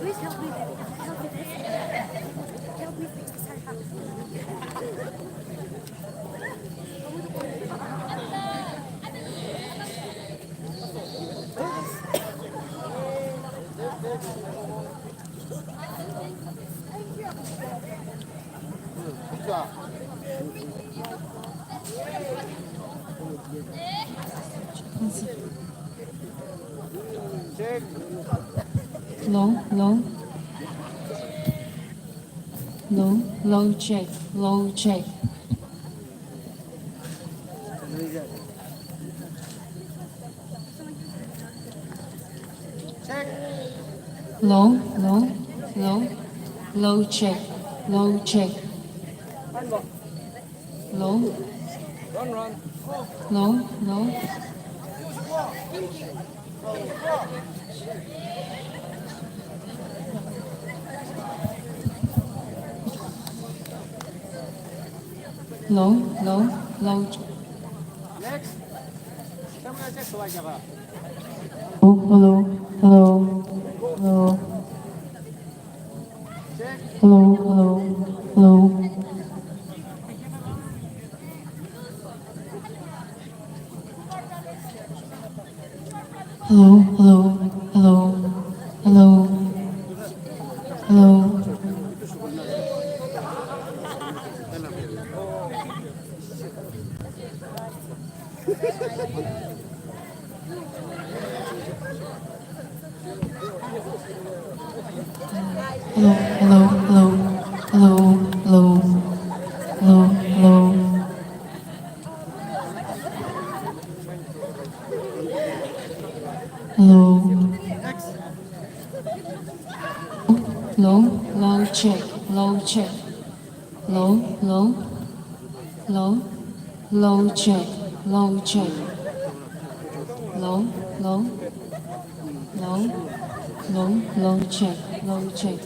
Please help me. Help me this. Help me fix this house. Low, low. Low, low check, low check. Low, low, low, low check, low check. Low, low, low. Low, low, low. Next. Someone check the like about. Oh, hello, hello, hello, Check. hello, hello, hello. Hello, hello, hello, hello, hello. Hello, hello, hello, hello, hello, hello, hello. Hello. Low, low check, low check. Low, low, low, low check, low check. Low, low, low, low, low check, low check.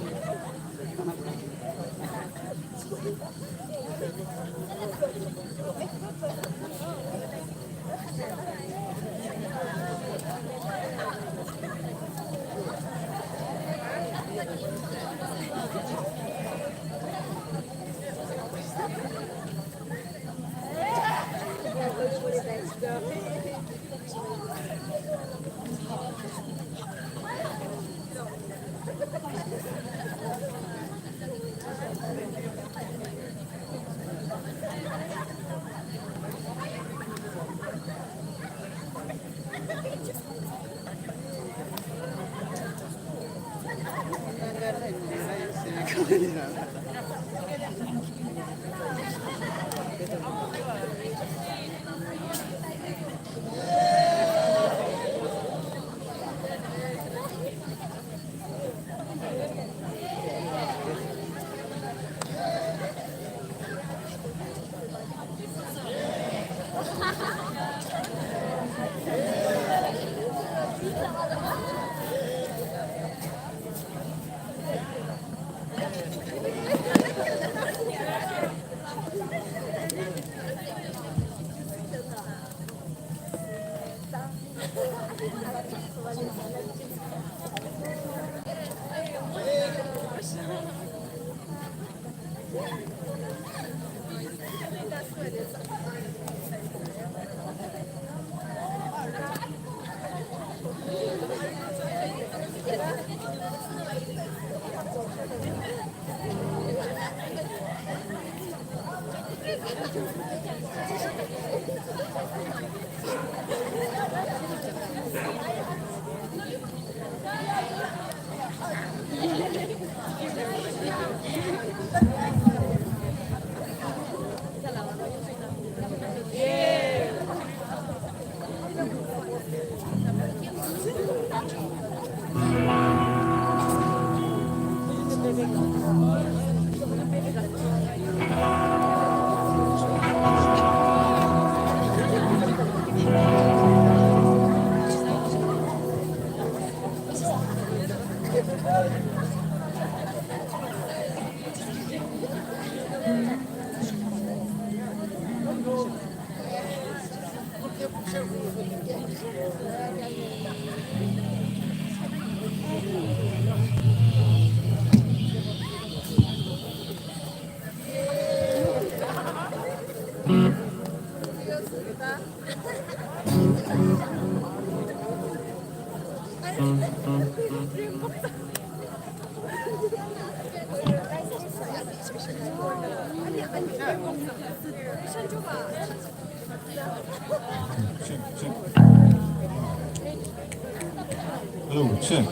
Hello, check.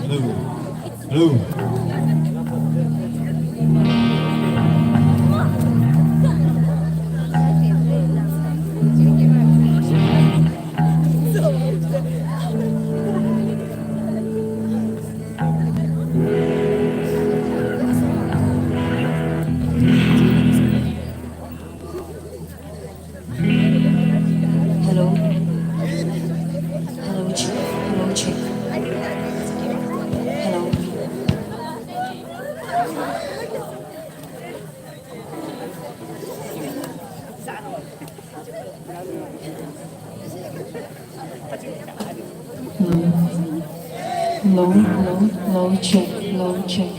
Hello. Hello. Hello. Hello, check. Hello, check. Hello. Low, check, low, check.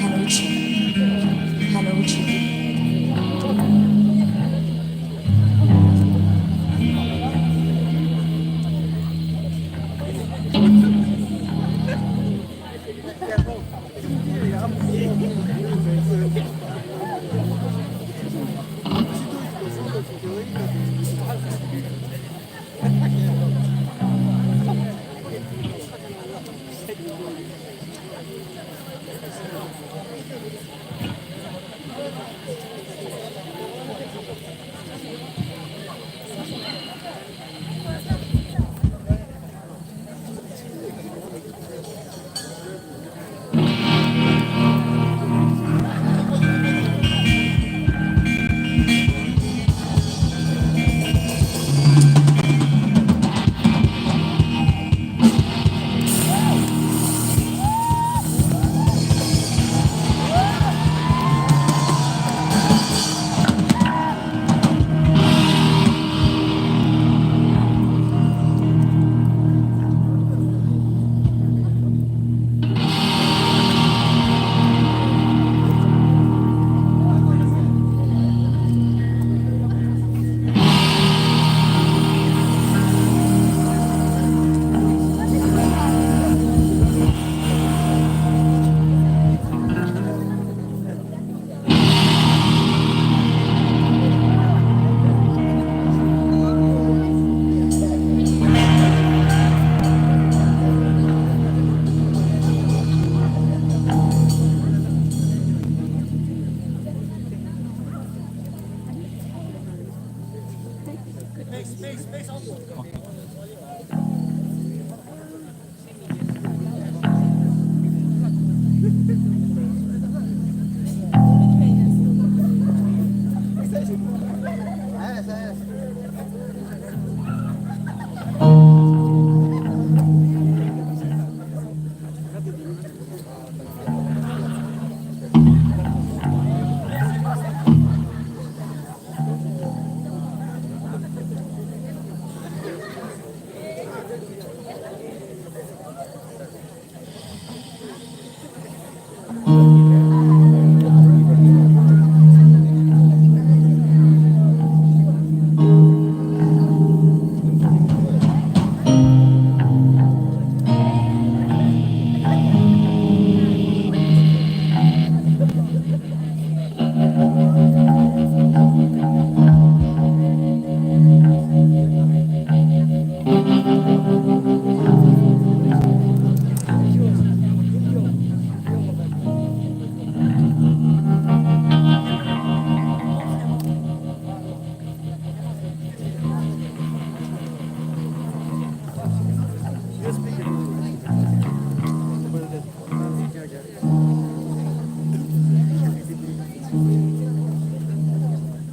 Hello, check. Hello, check.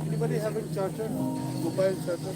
Anybody having charger? Mobile charger?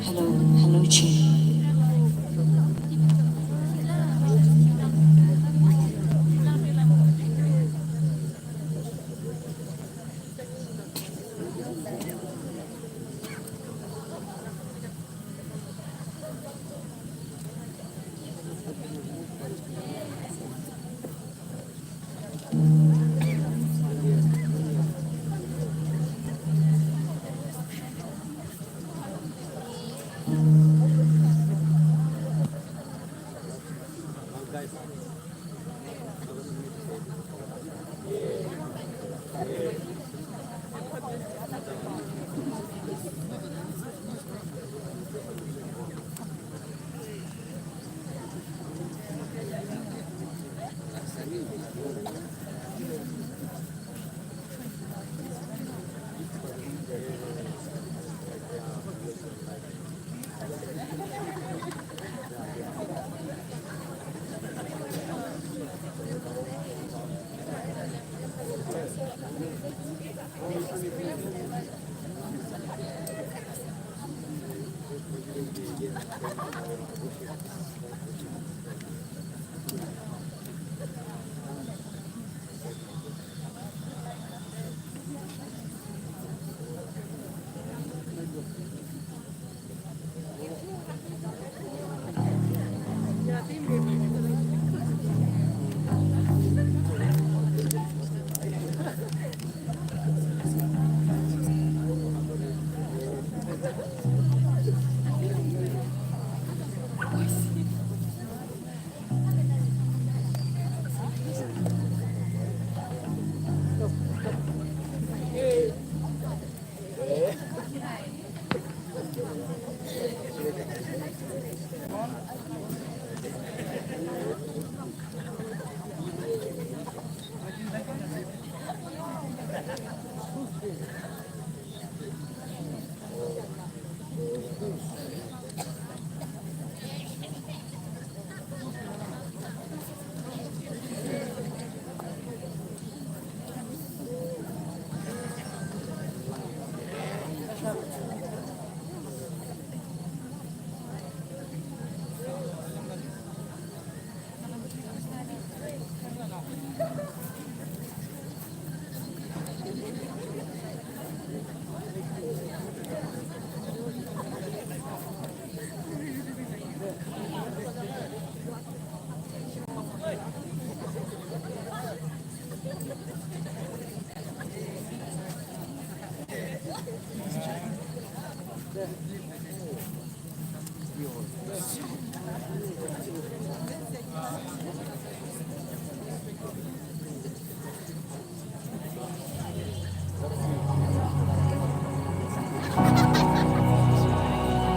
Hello, hello, check.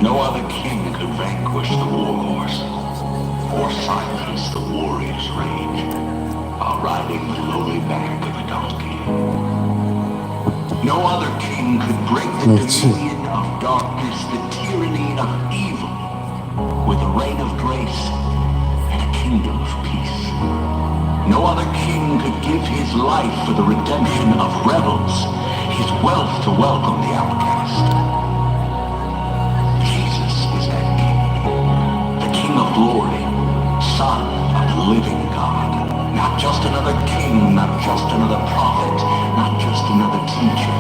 No other king could vanquish the warhorse or silence the warrior's rage while riding the lowly back of a donkey. No other king could break the dominion of darkness, the tyranny of evil, with a reign of grace and a kingdom of peace. No other king could give his life for the redemption of rebels, his wealth to welcome the outcast. Jesus is that king, the King of glory, Son of the living God. Not just another king, not just another prophet, not just another teacher.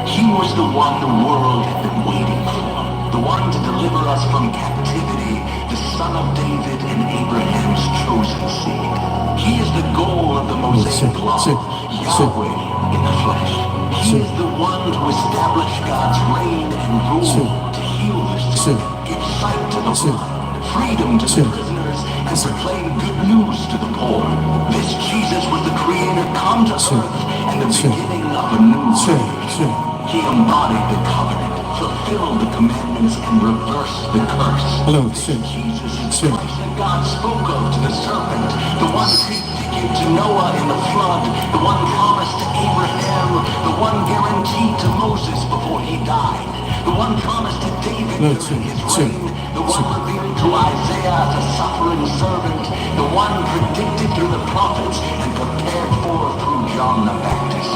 He was the one the world had been waiting for, the one to deliver us from captivity, the Son of David and Abraham's chosen seed. He is the goal of the Mosaic law, Yahweh in the flesh. He is the one to establish God's reign and rule, to heal the sick, give sight to the blind, freedom to the prisoners, and proclaim good news to the poor. This Jesus was the Creator come to earth and the beginning of a new age. He embodied the covenant, fulfilled the commandments, and reversed the curse. Jesus is the Christ that God spoke of to the serpent, the one predicted to Noah in the flood, the one promised to Abraham, the one guaranteed to Moses before he died, the one promised to David during his reign, the one revealed to Isaiah as a suffering servant, the one predicted through the prophets and prepared for through John the Baptist.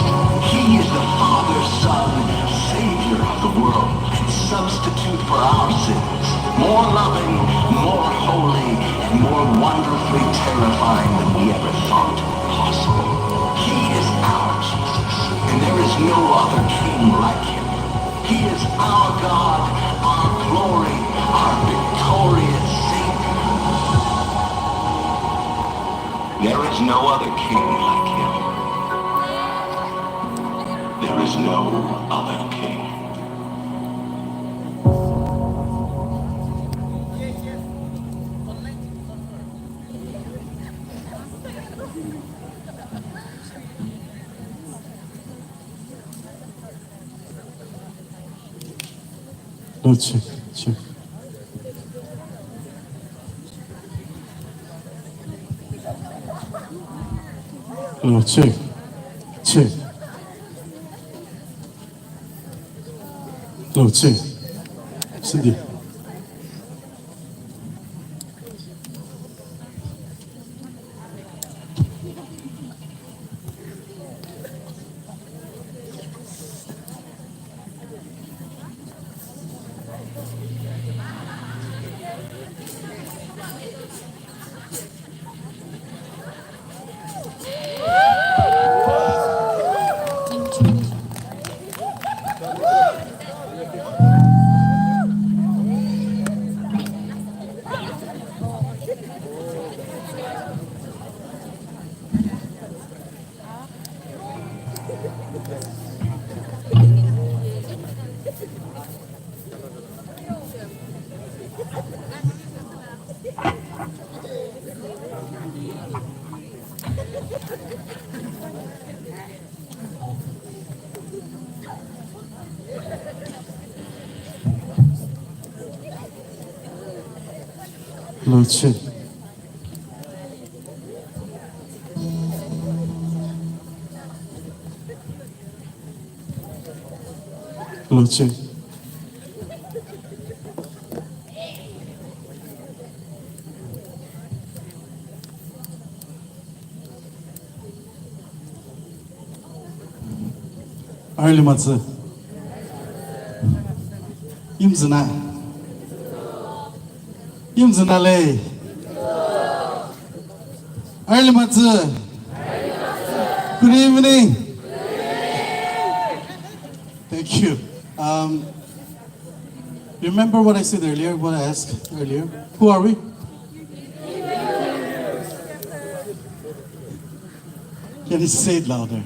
He is the Father, Son, Savior of the world, and substitute for our sins. More loving, more holy, and more wonderfully terrifying than we ever thought possible. He is our Jesus, and there is no other king like him. He is our God, our glory, our victorious Savior. There is no other king like him. There is no other king. check. check. check. Cindy. check. check. Early Matze. Yimzina lay. Early Matze. Good evening. Thank you. Remember what I said earlier, what I asked earlier? Who are we? Can you say it louder?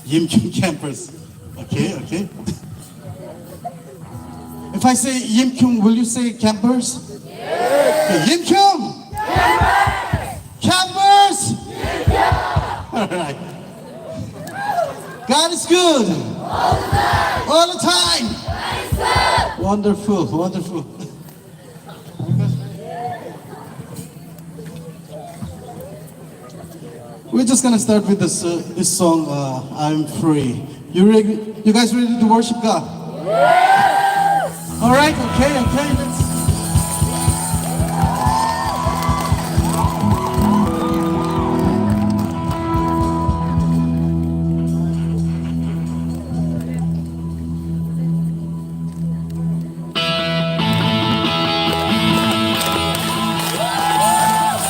Yimkyum campers. Okay. If I say Yimkyum, will you say campers? Yes. Okay, Yimkyum! Campers! All right. God is good. All the time. Wonderful, wonderful. We're just gonna start with this song, "I'm Free." You guys ready to worship God? All right, okay, let's.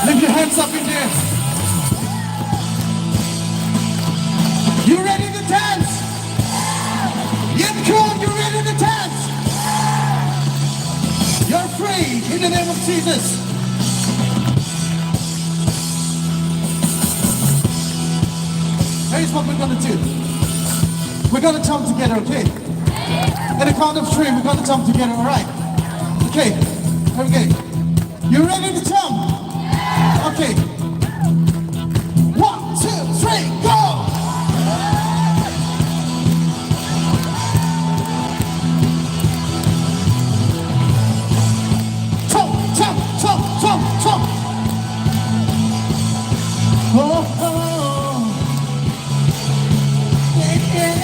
Lift your hands up in there. You ready to dance? Yimkun, you ready to dance? You're free in the name of Jesus. Here's what we're gonna do. We're gonna jump together, okay? At the count of 3, we're gonna jump together, alright? Okay, here we go. You ready to jump? Okay. 1, 2, 3, go! Jump! Oh. Yeah.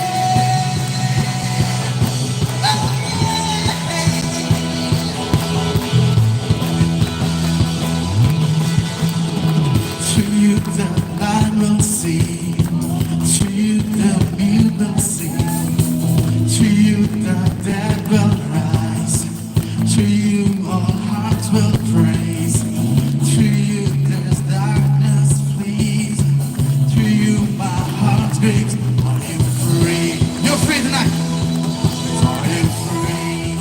To you the blind will see, to you the mute will sing, to you the dead will rise, to you all hearts will praise, to you there's darkness flees, to you my heart screams, I am free. You're free tonight. I am free.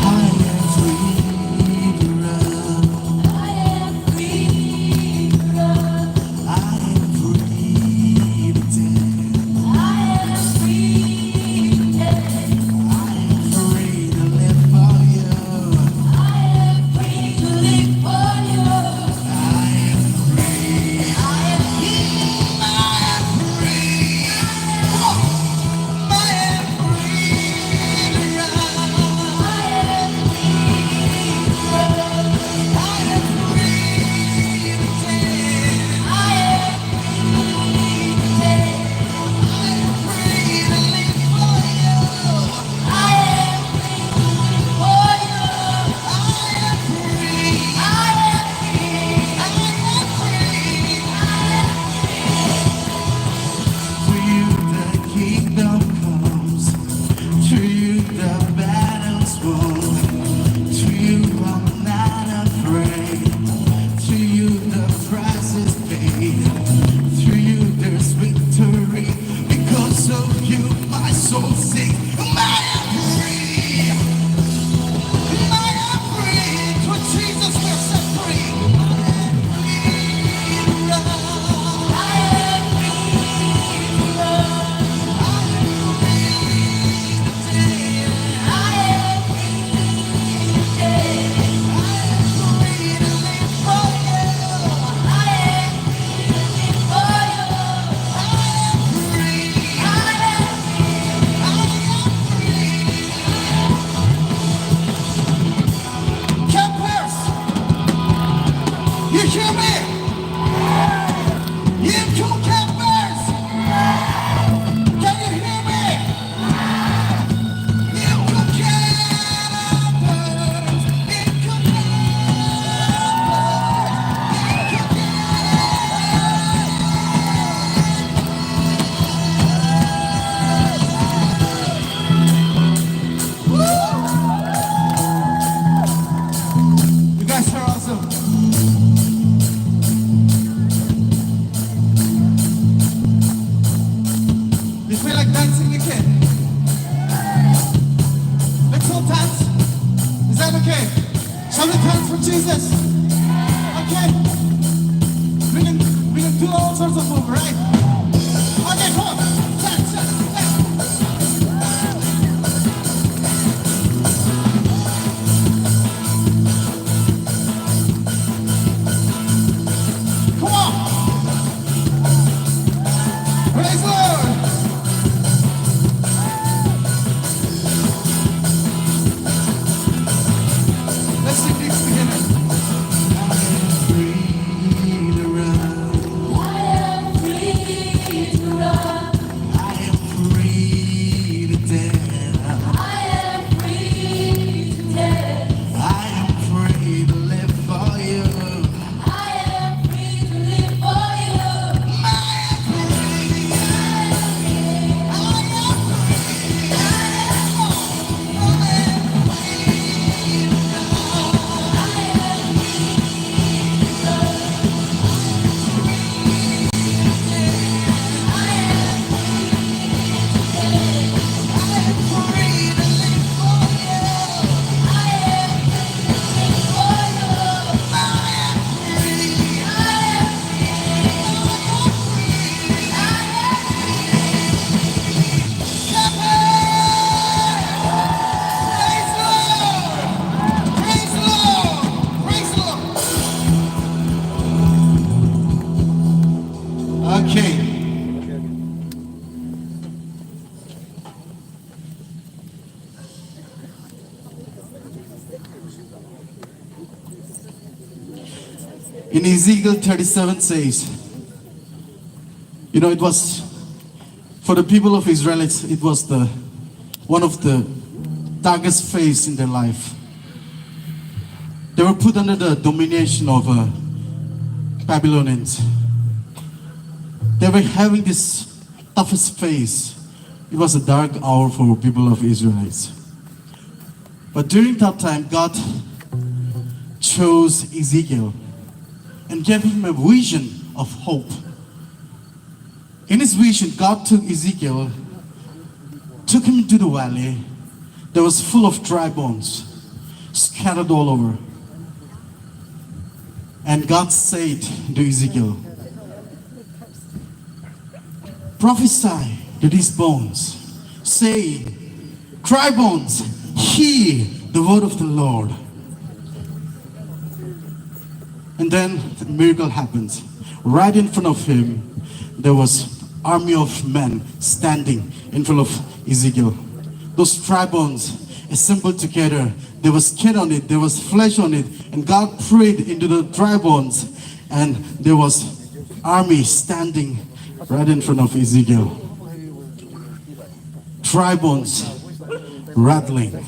I am free to run. I am free to dance. I am free to live for you. I am free. Come on. I am free to run. I am free to dance. I am free to live for you. I am free. To you the kingdom comes, to you the battle's won, to you I'm not afraid, to you the price is paid, to you there's victory, because of you my soul sings. I am free. I am free. For Jesus we're set free. Campers, you hear me? You two campers, can you hear me? You two campers, you two You guys are awesome. You feel like dancing again? Let's all dance. Is that okay? Shall we dance for Jesus? Okay. We can do all sorts of moves, right? Okay, come on. Dance, dance, dance. Come on. Praise the Lord. In Ezekiel 37 says, it was for the people of Israelites, it was one of the darkest phase in their life. They were put under the domination of Babylonians. They were having this toughest phase. It was a dark hour for people of Israelites. But during that time, God chose Ezekiel and gave him a vision of hope. In his vision, God took Ezekiel, took him into the valley that was full of dry bones, scattered all over. And God said to Ezekiel, prophesy to these bones, say, dry bones, hear the word of the Lord. And then the miracle happens. Right in front of him, there was army of men standing in front of Ezekiel. Those dry bones assembled together. There was skin on it, there was flesh on it, and God prayed into the dry bones, and there was army standing right in front of Ezekiel. Dry bones rattling.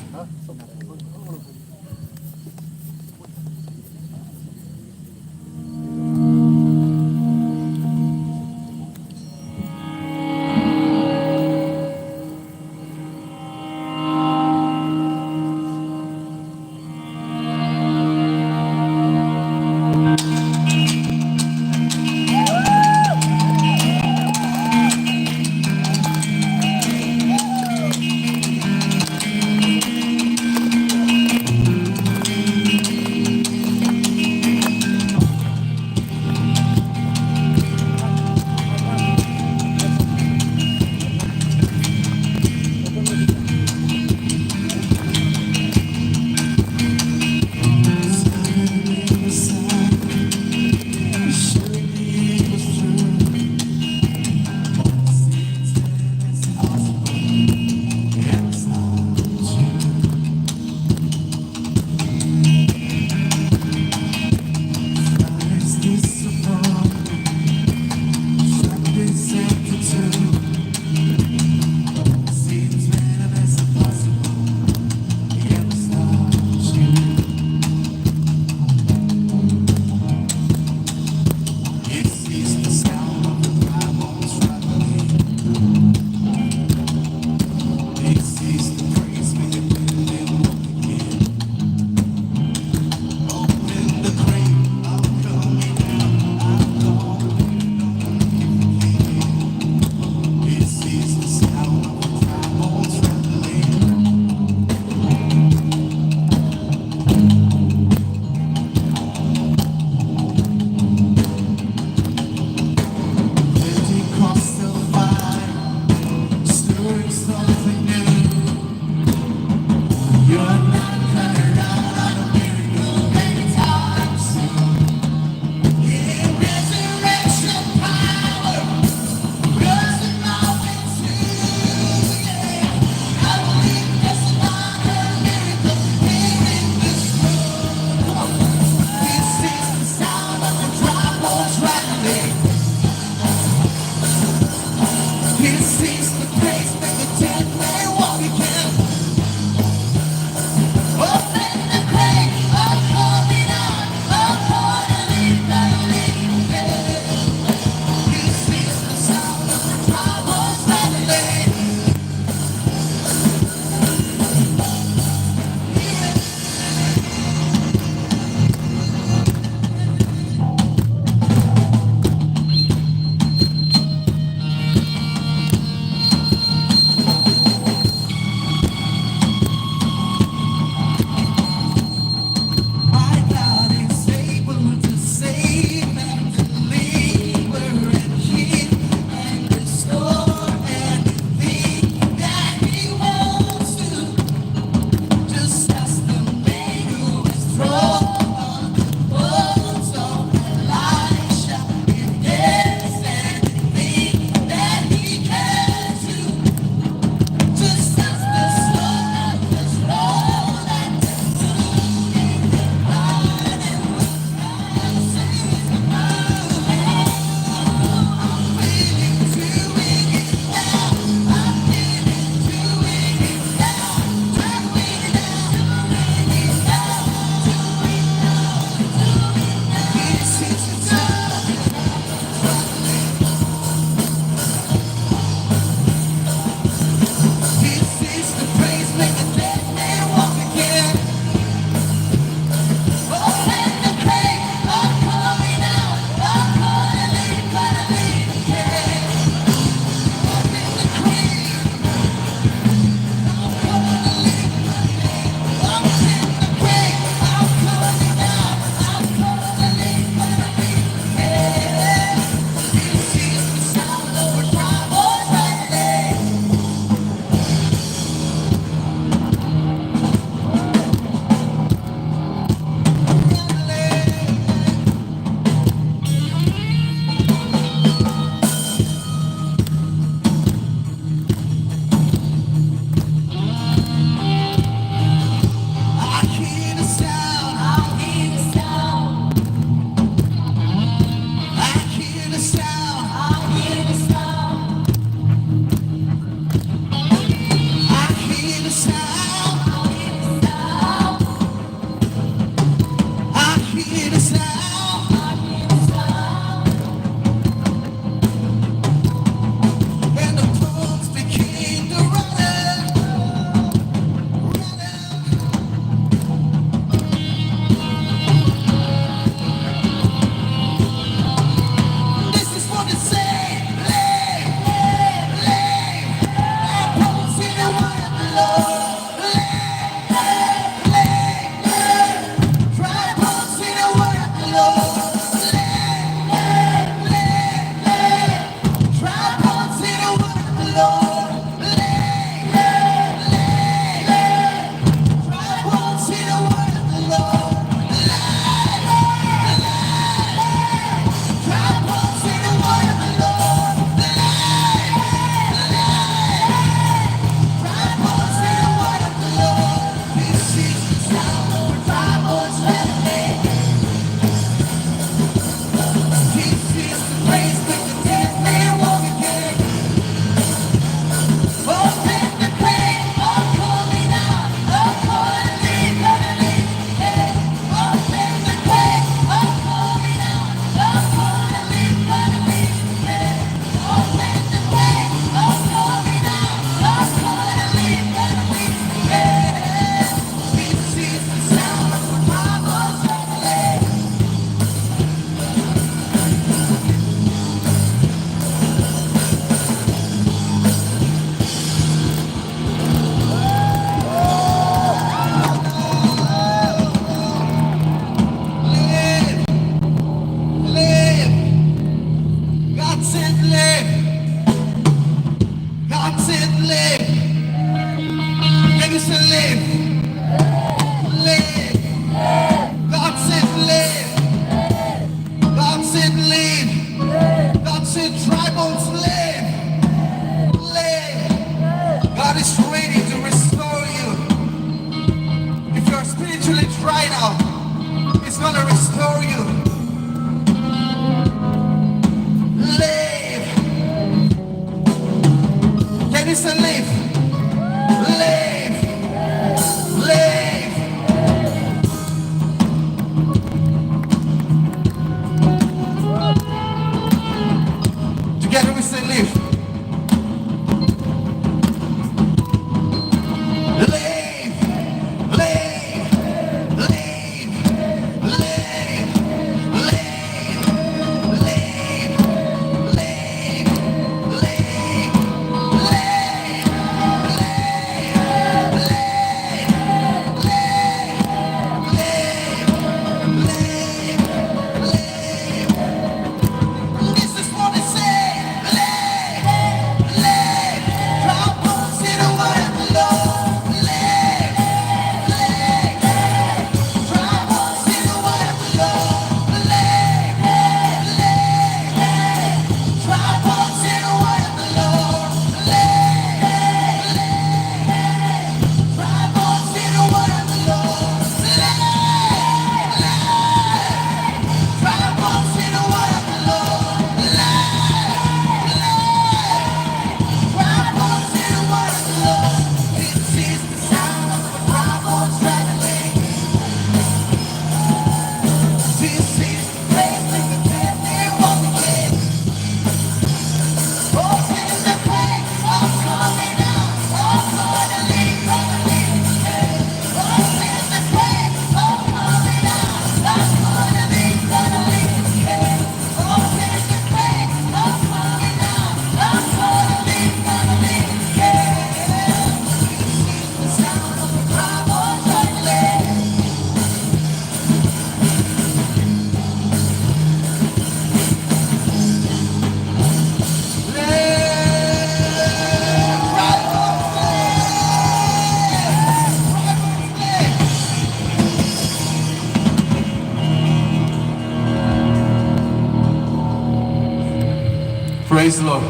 Praise the Lord.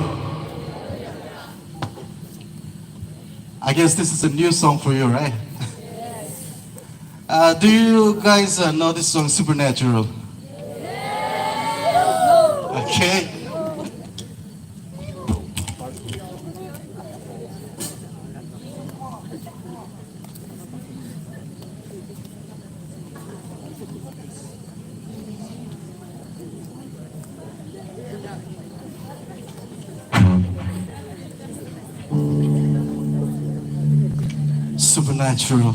I guess this is a new song for you, right? Do you guys know this song, Supernatural? Okay. Supernatural.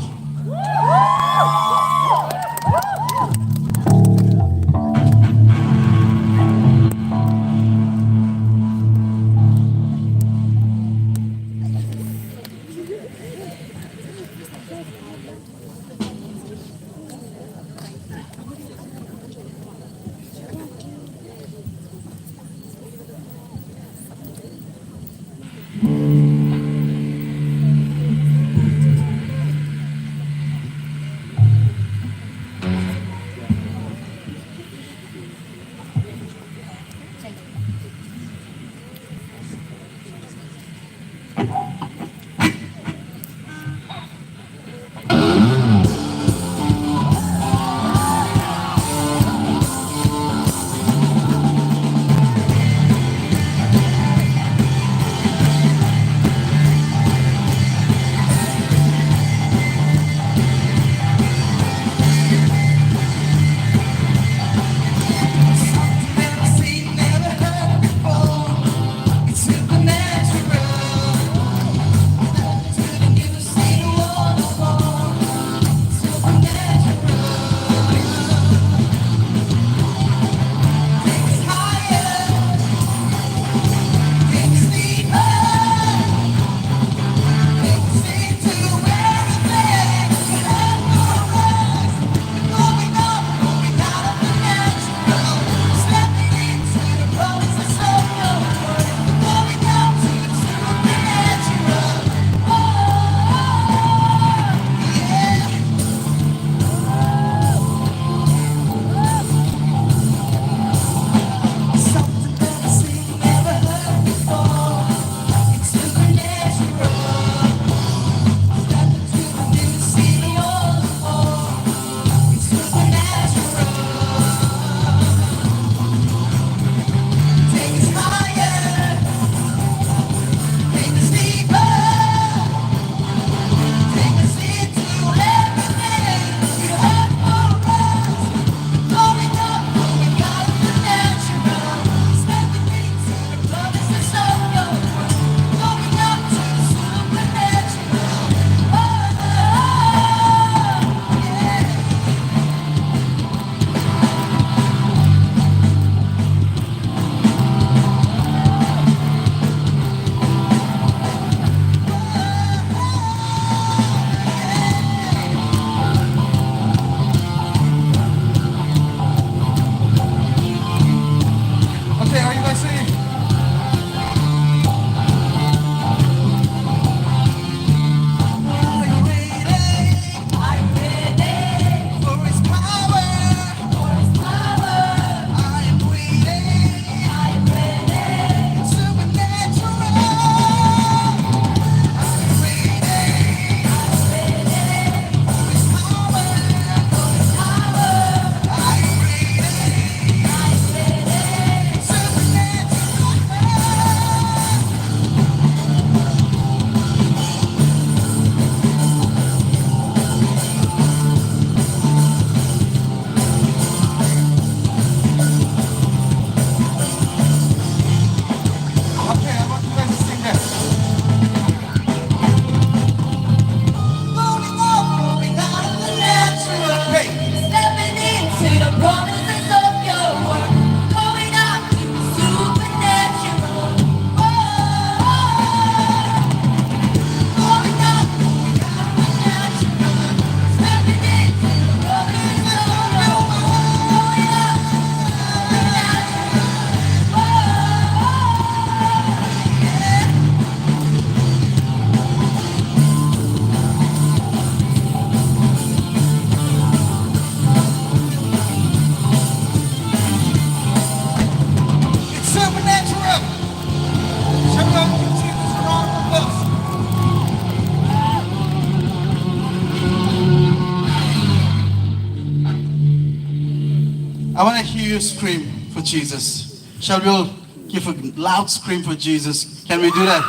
want to hear you scream for Jesus. Shall we all give a loud scream for Jesus? Can we do that?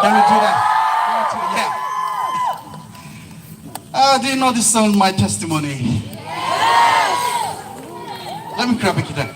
Can we do that? Yeah. Do you know this song, My Testimony? Let me grab a guitar.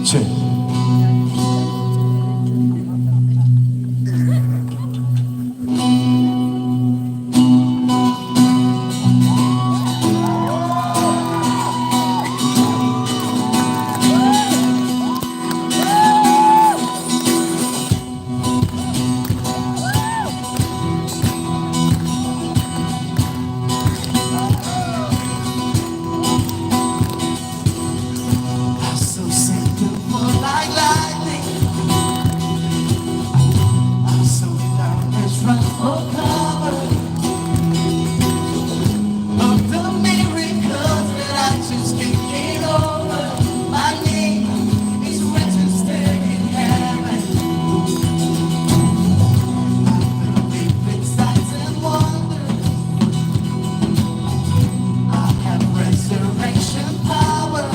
Check. So simple like lightning. I'm so nervous, run for cover of the miracles that I just can't get over. My name is registered in heaven. I believe in signs and wonders. I have resurrection power.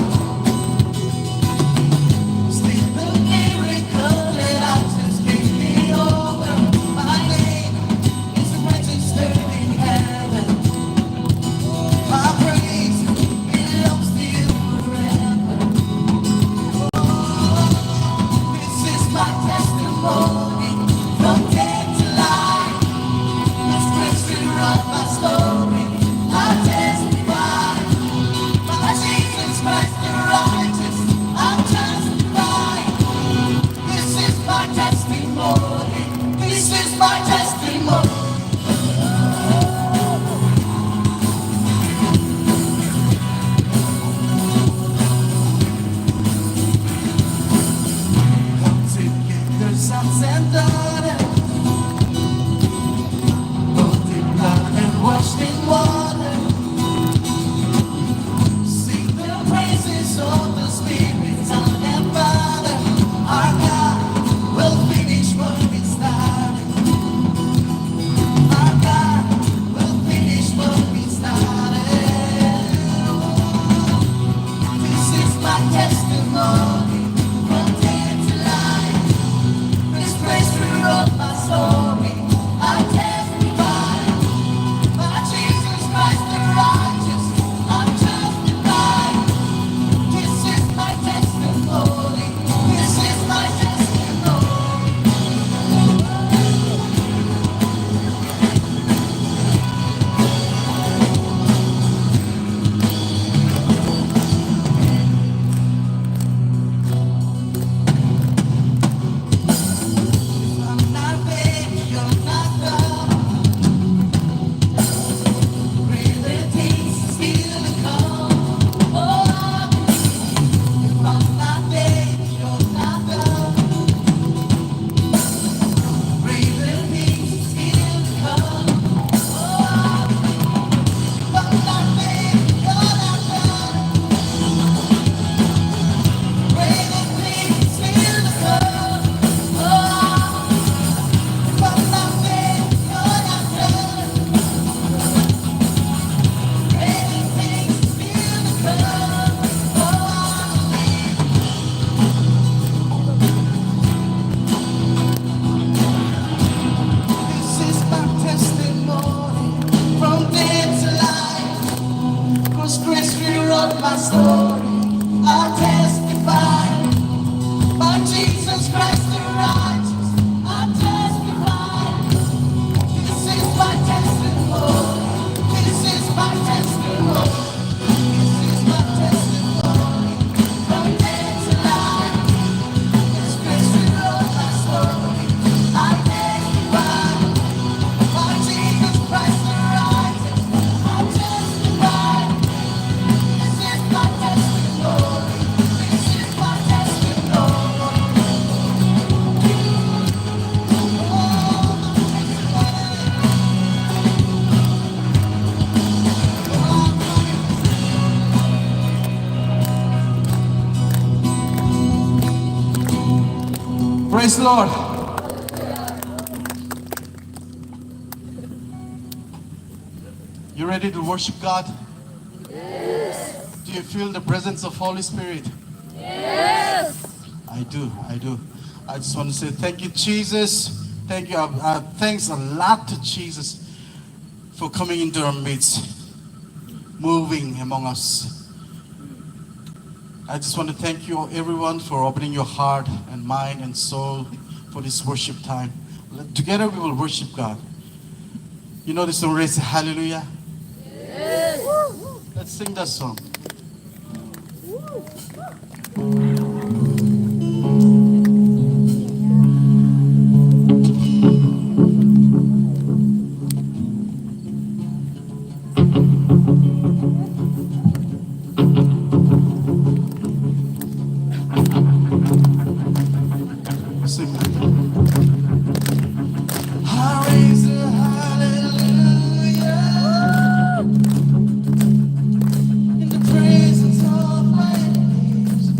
Sons and daughters, both in blood and washed in water, sing the praises of the Spirit, Son and Father. Our God will finish what we started. Our God will finish what we started. This is my testimony. From dead to life, this place rewrote my story. I testify, by Jesus Christ the righteous, I'm justified. This is my testimony. This is my testimony. I'm not begging you. story. I'll testify. My Jesus Christ the righteous. I'll testify. This is my testimony. This is my testimony. This is my testimony. From dead to life. His grace rewrote my story. I'll testify. My Jesus Christ the righteous. I'll testify. This is my testimony. This is my testimony. Praise the Lord. You ready to worship God? Yes. Do you feel the presence of Holy Spirit? Yes. I do. I just want to say thank you, Jesus. Thank you. Thanks a lot to Jesus for coming into our midst, moving among us. I just want to thank you everyone for opening your heart and mind and soul for this worship time. Together we will worship God. You know the song, raise hallelujah? Yes. Let's sing that song. Sing that. I raise a hallelujah in the presence of my enemies.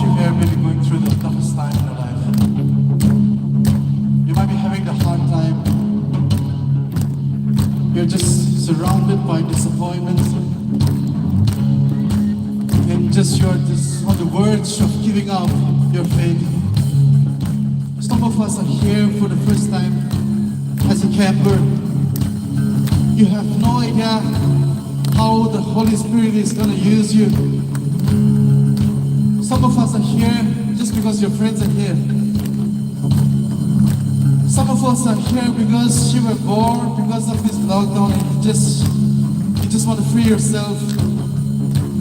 you here may be going through the toughest time in your life. You might be having the hard time. You're just surrounded by disappointment. And you're just on the verge of giving up your faith. Some of us are here for the first time as a camper. You have no idea how the Holy Spirit is going to use you. Some of us are here just because your friends are here. Some of us are here because you were bored because of this lockdown and you just want to free yourself,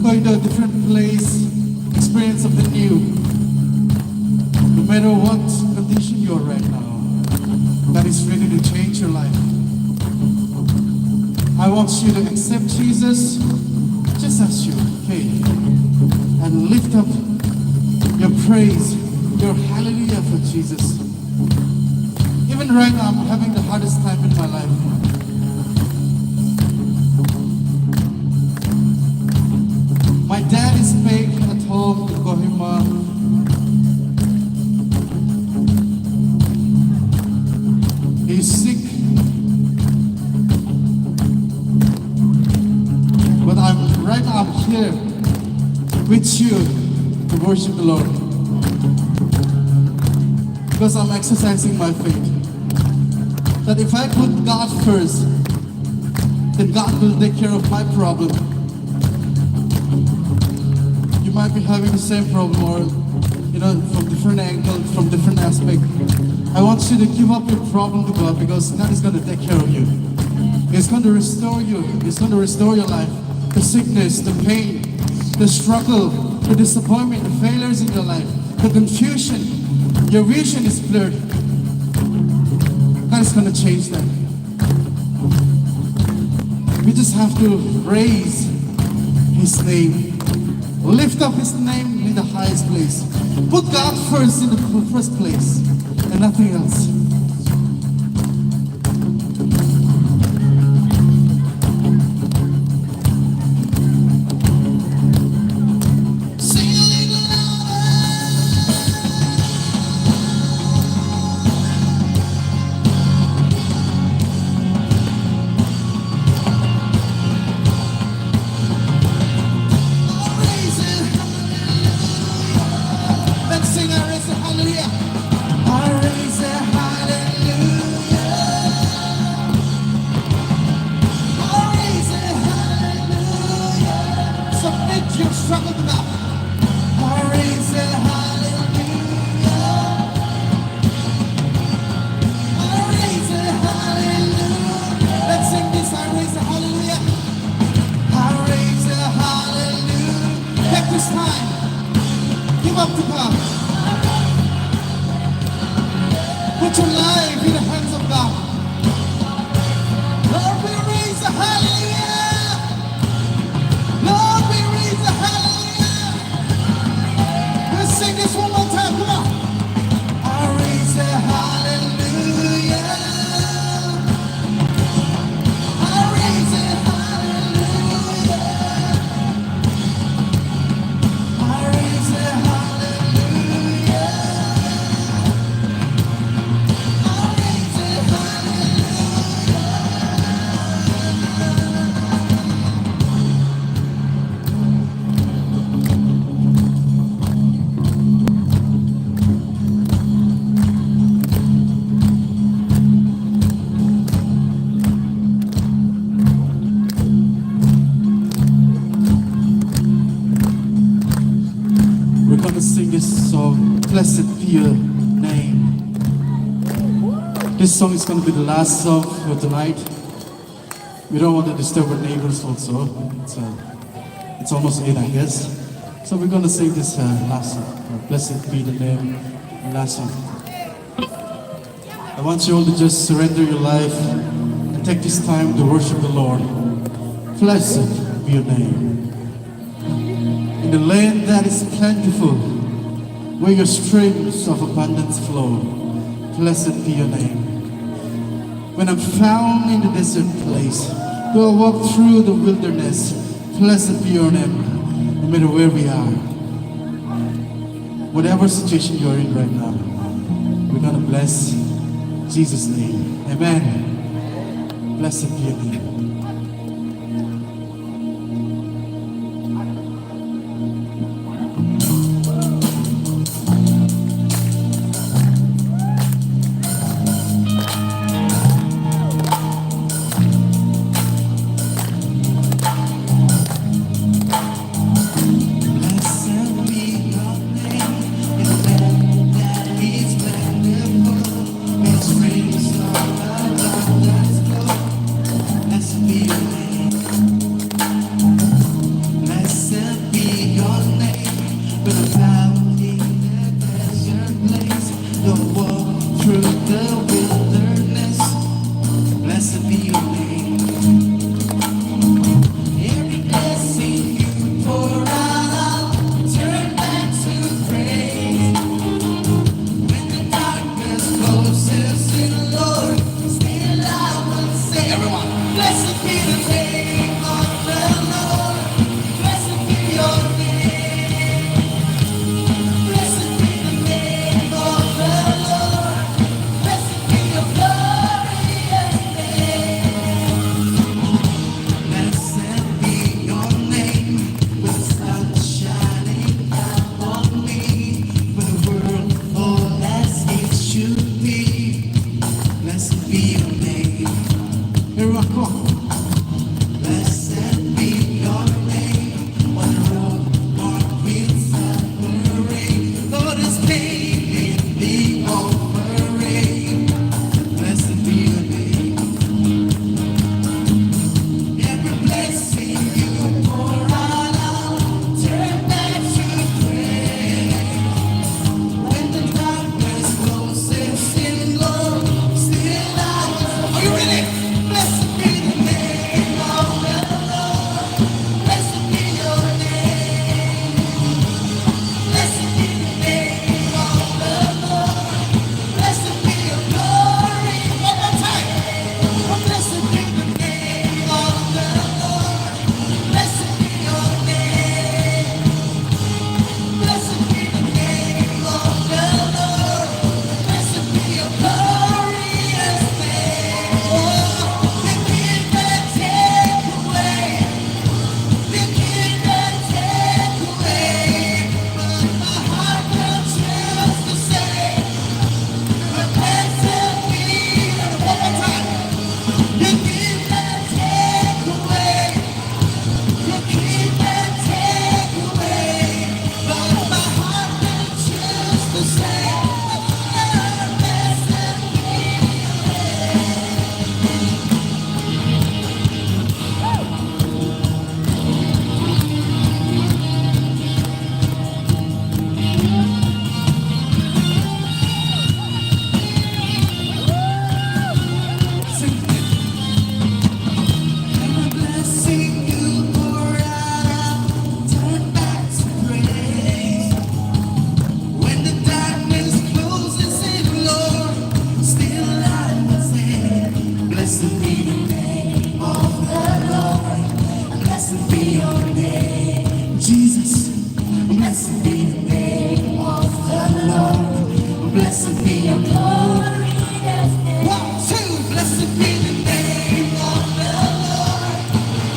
going to a different place, experience something new. No matter what condition you are right now, that is ready to change your life. I want you to accept Jesus just as you, okay? And lift up your praise, your hallelujah for Jesus. Even right now, I'm having the hardest time in my life. My dad is sick at home in Kohima. He's sick. But right now I'm here with you to worship the Lord. Because I'm exercising my faith. That if I put God first, then God will take care of my problem. You might be having the same problem or, from different angles, from different aspects. I want you to give up your problem to God because God is going to take care of you. He's going to restore you. He's going to restore your life. The sickness, the pain, the struggle, the disappointment, the failures in your life, the confusion, your vision is blurred. God is going to change that. We just have to raise His name. Lift up His name in the highest place. Put God first in the first place and nothing else. Put your life in the hands of God. Lord, we raise a hallelujah. Lord, we raise a hallelujah. Let's sing this one more time. Come on. I raise a hallelujah. I raise a hallelujah. I raise a hallelujah. We're going to sing this song, Blessed Be Your Name. This song is going to be the last song for tonight. We don't want to disturb our neighbors also. It's almost 8, I guess. So we're going to sing this last song, Blessed Be the Name, last song. I want you all to just surrender your life and take this time to worship the Lord. Blessed be your name. In the land that is plentiful, where your streams of abundance flow, blessed be your name. When I'm found in the desert place, though I walk through the wilderness, blessed be your name, no matter where we are. whatever situation you're in right now, we're gonna bless Jesus' name. Amen. Blessed be your name. Blessed be your name in the land that is plentiful. It springs all around us flow. Blessed be your name. Blessed be your name. When I'm found in the desert place, don't walk through the wilderness. Blessed be your name. Every blessing you pour out, turn back to praise. When the darkness closes in, Lord, still I will say, everyone, blessed be the name of the Lord. Blessed be your name. Blessed be the name of the Lord. Blessed be your glorious name. Blessed be your name. When the sun is shining down on me, when the world all as it should be. Blessed be your name. Here I come. Blessed be your name. On the road marked with suffering, Lord is paving the offering. Blessed be your name. Every blessing you pour out, turn back to praise. When the darkness closes in, Lord, still I will. Are you ready? Blessed be the name of the Lord. Blessed be your name. Blessed be the name of the Lord. Blessed be your glory. One more time. Oh, blessed be the name of the Lord. Blessed be your name. Blessed be the name of the Lord. Blessed be your glorious name. Oh, the King that take away. The King that take away. But my heart will choose to say, blessed be the one more time. The King that take away. The King that take away. But my heart will choose to say, blessed be. Every blessing you pour out, turn back to praise. When the darkness closes in, Lord, still I will say, blessed be the name of the Lord. Blessed be your name, Jesus. Blessed be the name of the Lord. Blessed be your glorious name. 1, 2, blessed be the name of the Lord.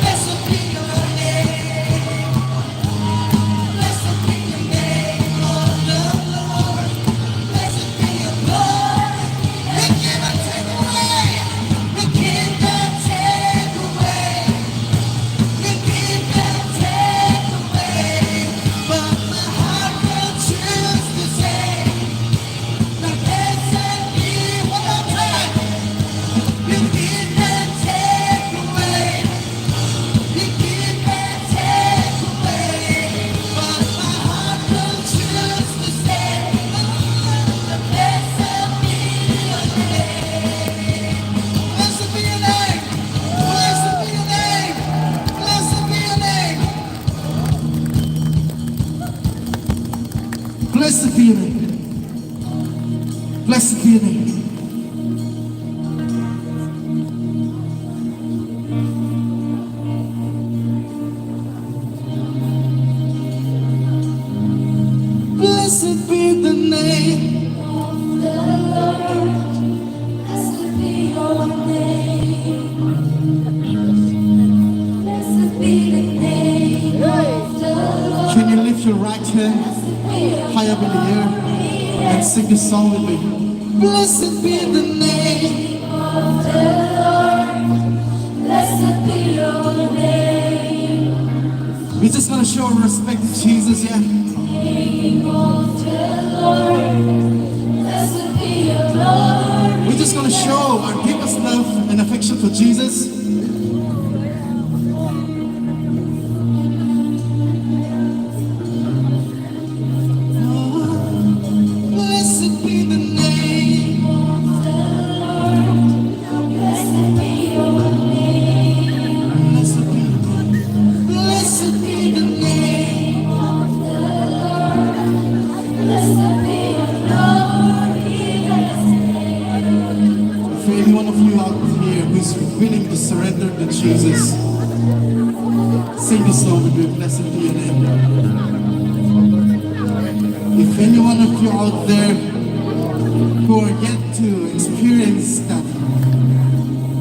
Blessed be your name. Blessed be the name of the Lord. Blessed be your glory. The King that take away. The King that take away. The King that take away. But my heart will choose to say, blessed be one more time. The King that take away. The King that take away. But my heart will choose to say, blessed be your name. Blessed be your name. Blessed be your name. Blessed be your name. Blessed be your name. Blessed be your name. Blessed Blessed be the name. Blessed be your name. Blessed be the name of the Lord. Can you lift your right hand high up in the air and sing this song with me? Blessed be the name. Of the Lord. Blessed be your name. We're just gonna show our respect to Jesus, yeah? Name of the Lord. Blessed be your Lord. We're just gonna show our deepest love and affection for Jesus. Blessed be the name. Blessed be your name. Blessed be the name. Blessed be your Lord. For any one of you out here who's willing to surrender to Jesus, sing this song with me, blessed be your name. If any one of you out there who are yet to experience that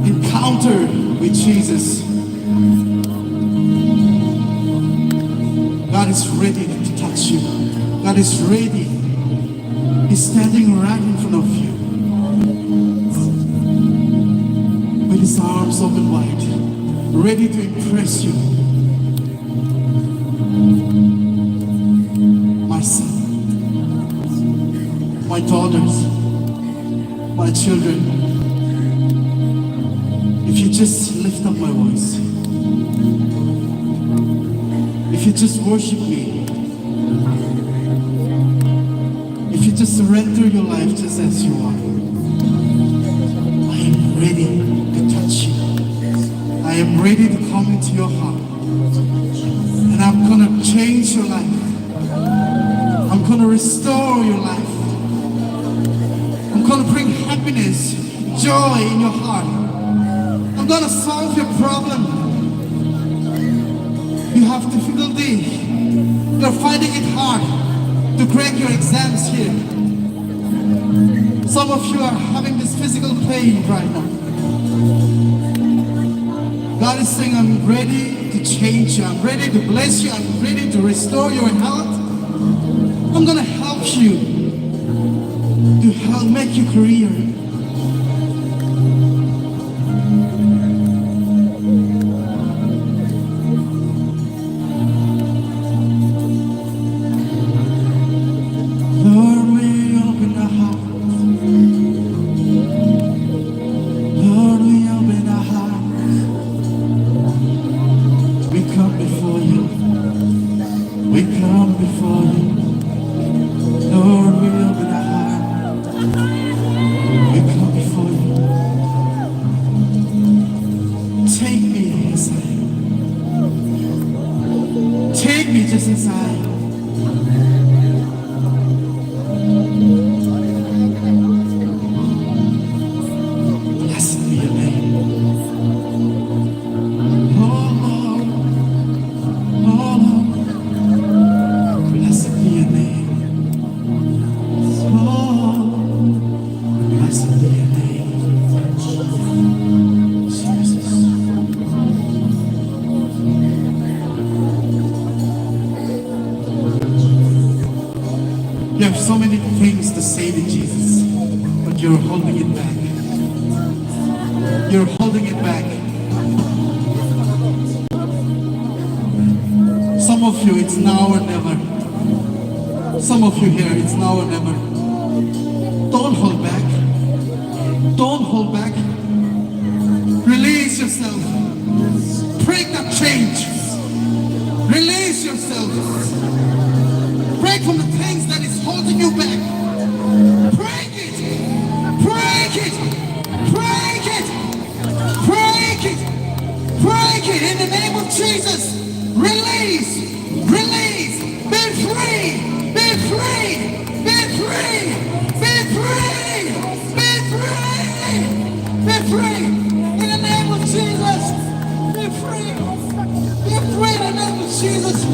encounter with Jesus, God is ready to touch you. God is ready. He's standing right in front of you with his arms open wide, ready to impress you. My son, my daughters, my children, if you just lift up my voice, if you just worship me, if you just surrender your life just as you are, I am ready to touch you. I am ready to come into your heart. And I'm gonna change your life. I'm gonna restore your life. I'm gonna bring happiness, joy in your heart. I'm gonna solve your problem. You have difficulty. You're finding it hard to crack your exams here. Some of you are having this physical pain right now. God is saying, I'm ready to change you. I'm ready to bless you. I'm ready to restore your health. I'm gonna help you to help make your career. Lord, we open our hearts. Lord, we open our hearts. We come before you. We come before you. Lord, we open our hearts. We come before you. Take me as I am. Take me just as I am. Blessed be your name. Oh Lord, blessed be your name. Oh, blessed be your name. Jesus. You have so many things to say to Jesus, but you're holding it back. You're holding it back. Some of you, it's now or never. Some of you here, it's now or never. Don't hold back. Don't hold back. Release yourself. Break that change. Release yourself. Break from the things that is holding you back. Break it. Break it. Break it. Break it. Break it in the name of Jesus. Release. Release. Be free. Be free. Be free. Be free. Be free. Be free. In the name of Jesus. Be free. Be free in the name of Jesus.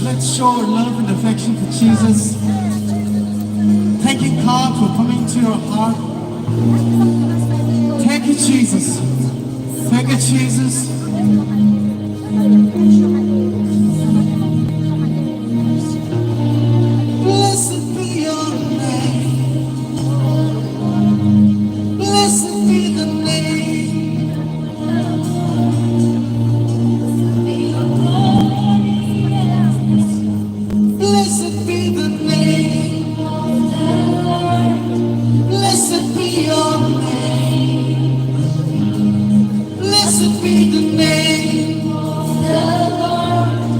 let's show our love and affection for Jesus. Thanking God for coming to your heart. Thank you, Jesus. Thank you, Jesus. Blessed be your name. Blessed be the name. Blessed be the name. Blessed be your name. Blessed be the name of the Lord.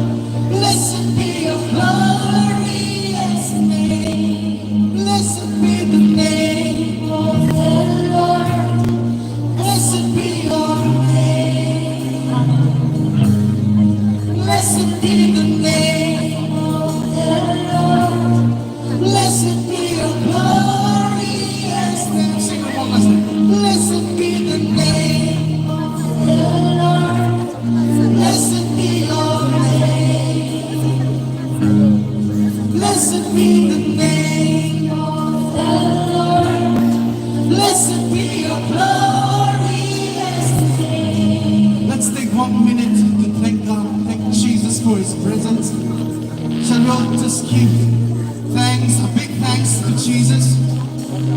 Blessed be your glorious name. Blessed be the name of the Lord. Blessed be your name. Blessed be the name of the Lord. Blessed be your glorious name. Sing it one last time. Blessed be the name of the Lord. Blessed be your name. Blessed be the name of the Lord. Blessed be your glorious name. Let's take 1 minute to thank God, thank Jesus for His presence. Shall we all just give thanks, a big thanks to Jesus?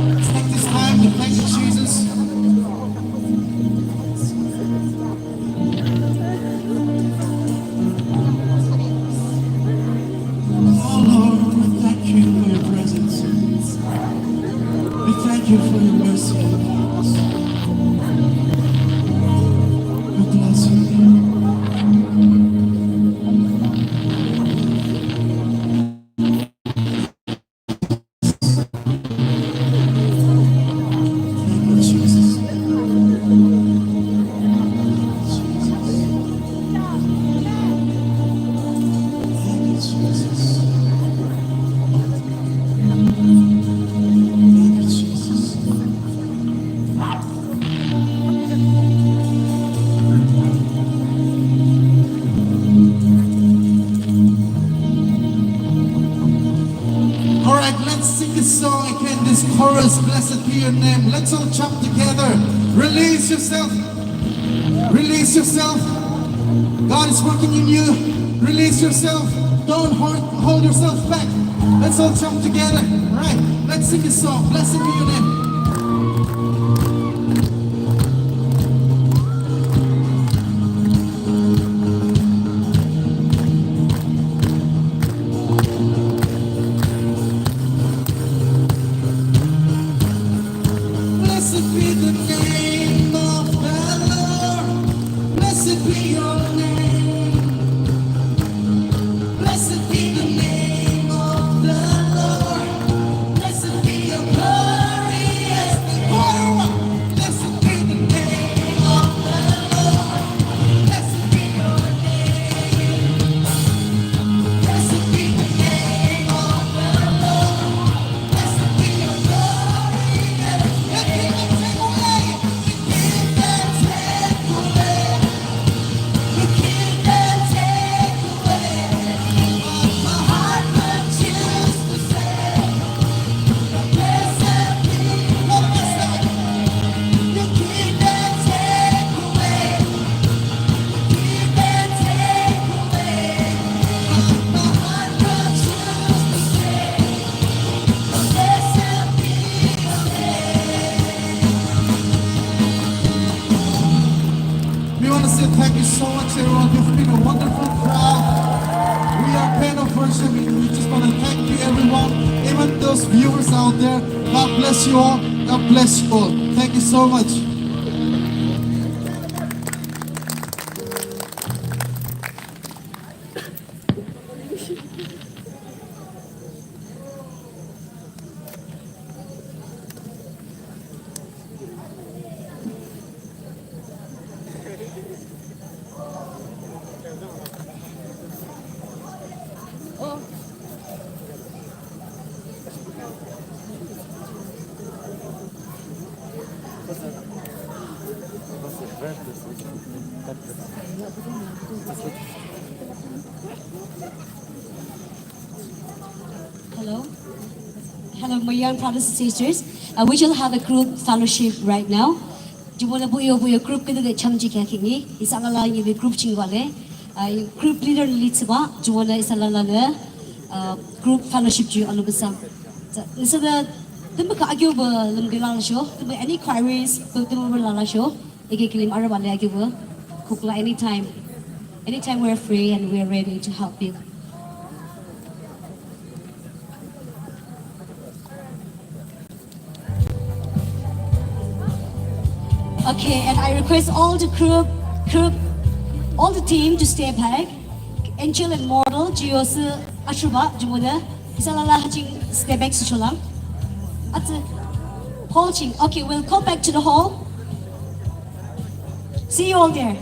Let's take this time to thank Jesus. Oh Lord, we thank you for your presence. We thank you for your mercy and grace. We bless you. Thank you, Jesus. Thank you, Jesus. Thank you, Jesus. All right, let's sing this song again, this chorus, blessed be your name. Let's all jump together. Release yourself. Release yourself. God is working in you. Release yourself. Don't hold yourself back. Let's all jump together. All right, let's sing this song. Blessed be your name. Blessed be the name of the Lord. Blessed be your name. Blessed be the name of the Lord. Blessed be your glorious name. Blessed be the name of the Lord. Blessed be your name. Blessed be the name of the Lord. Blessed be your glorious name. You can't take away. My heart but choose to say, blessed be. What am I saying? You can't take away. You can't take away. My heart but choose to say, blessed be your name. We want to say thank you so much, everyone. You've been a wonderful crowd. We are Pen of Worship. We just want to thank you, everyone. Even those viewers out there. God bless you all. God bless you all. Thank you so much. Hello. Hello, my young brothers and sisters. We shall have a group fellowship right now. Do you want to put your group ke de chamji kya kingi? Isang ala ni group chingwale. Group leader leads ba? Do you want to isang ala group fellowship ju alu besam. So the ka agyo ba lum gelala show. Any queries ba lala show. Ike kilim ara bale agyo ba. Kukla anytime. Anytime we're free and we're ready to help you. Okay, and I request all the all the team to stay back. Angel and Mortal, Giosu, Ashuba, Jumuda, Isalala Haching, stay back to Chulam. At the hall ching. Okay, we'll come back to the hall. See you all there.